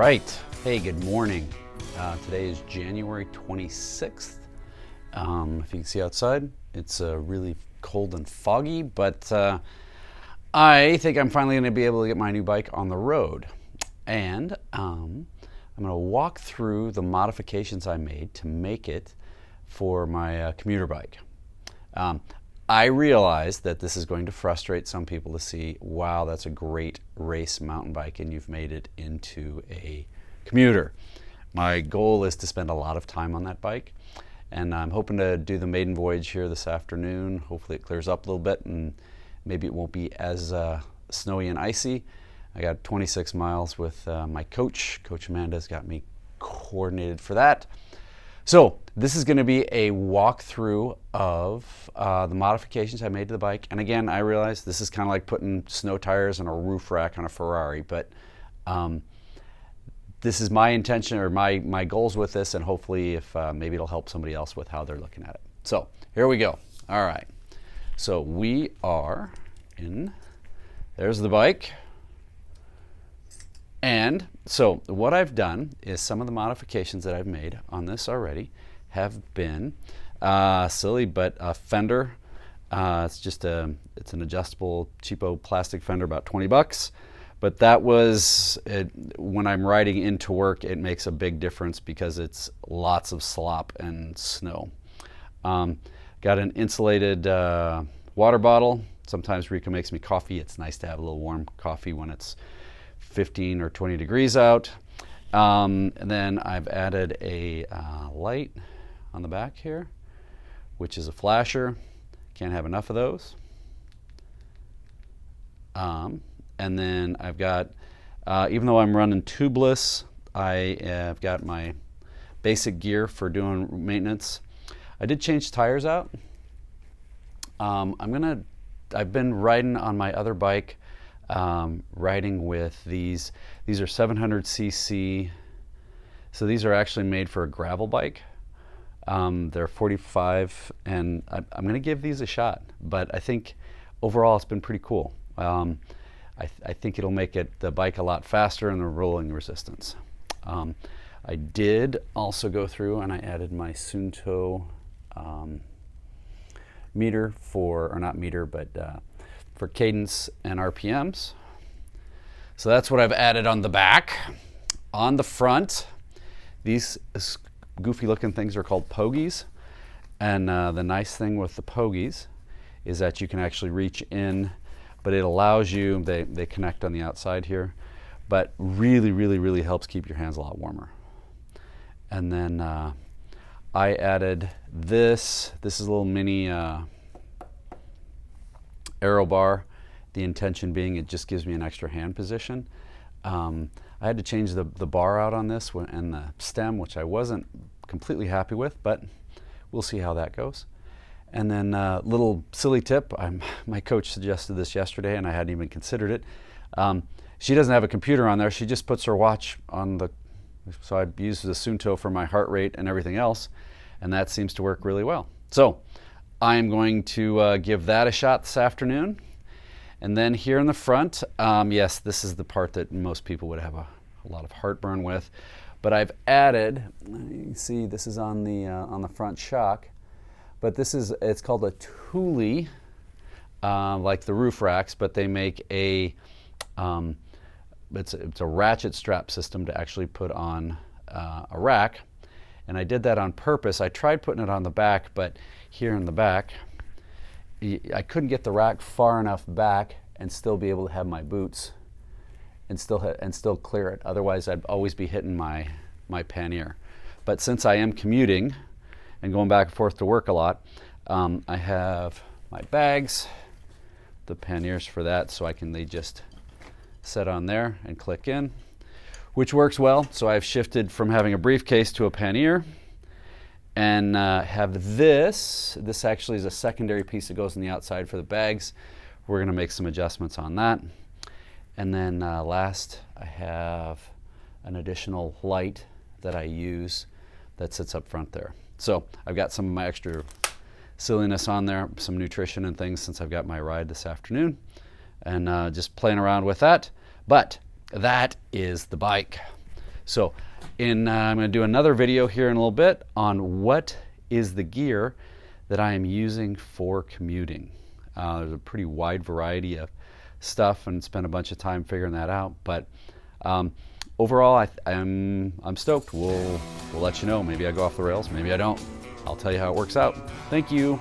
right. Hey, good morning. Today is January 26th. If you can see outside, it's really cold and foggy, but I think I'm finally going to be able to get my new bike on the road. And I'm going to walk through the modifications I made to make it for my commuter bike. I realize that this is going to frustrate some people to see, wow, that's a great race mountain bike and you've made it into a commuter. My goal is to spend a lot of time on that bike, and I'm hoping to do the maiden voyage here this afternoon. Hopefully it clears up a little bit and maybe it won't be as snowy and icy. I got 26 miles with my coach. Coach Amanda's got me coordinated for that. So this is going to be a walkthrough of the modifications I made to the bike. And again, I realize this is kind of like putting snow tires on a roof rack on a Ferrari, but this is my intention or my goals with this, and hopefully if maybe it'll help somebody else with how they're looking at it. So here we go. All right. So we are in, there's the bike. And so what I've done is some of the modifications that I've made on this already have been silly, but a fender. It's an adjustable cheapo plastic fender, about 20 bucks. But that was, when I'm riding into work, it makes a big difference because it's lots of slop and snow. Got an insulated water bottle. Sometimes Rika makes me coffee. It's nice to have a little warm coffee when it's 15 or 20 degrees out. And then I've added a light on the back here, which is a flasher. Can't have enough of those. And then I've got, even though I'm running tubeless, I have got my basic gear for doing maintenance. I did change tires out. I've been riding on my other bike, riding with these are 700cc, so these are actually made for a gravel bike. They're 45, and I'm going to give these a shot, but I think overall it's been pretty cool. I think it'll make the bike a lot faster and the rolling resistance. I did also go through and I added my Suunto meter for cadence and RPMs. So that's what I've added on the back. On the front, these goofy looking things are called pogies. And the nice thing with the pogies is that you can actually reach in, but it allows you, they connect on the outside here, but really helps keep your hands a lot warmer. And then I added this is a little mini aero bar. The intention being it just gives me an extra hand position. I had to change the bar out on this and the stem, which I wasn't completely happy with, but we'll see how that goes. And then little silly tip, my coach suggested this yesterday and I hadn't even considered it. She doesn't have a computer on there, she just puts her watch on so I use the Suunto for my heart rate and everything else, and that seems to work really well. So I'm going to give that a shot this afternoon. And then here in the front, yes, this is the part that most people would have a lot of heartburn with, but I've added, you can see this is on the front shock, but it's called a Thule, like the roof racks, but they make it's a ratchet strap system to actually put on a rack. And I did that on purpose. I tried putting it on the back, but here in the back, I couldn't get the rack far enough back and still be able to have my boots and still clear it. Otherwise, I'd always be hitting my pannier. But since I am commuting and going back and forth to work a lot, I have my bags, the panniers for that, so they just set on there and click in, which works well. So I've shifted from having a briefcase to a pannier, and have this actually is a secondary piece that goes on the outside for the bags. We're going to make some adjustments on that. And then last, I have an additional light that I use that sits up front there. So I've got some of my extra silliness on there, some nutrition and things since I've got my ride this afternoon, and just playing around with that. But that is the bike. So I'm going to do another video here in a little bit on what is the gear that I am using for commuting. There's a pretty wide variety of stuff, and spent a bunch of time figuring that out. But overall, I'm stoked. We'll let you know. Maybe I go off the rails, maybe I don't. I'll tell you how it works out. Thank you.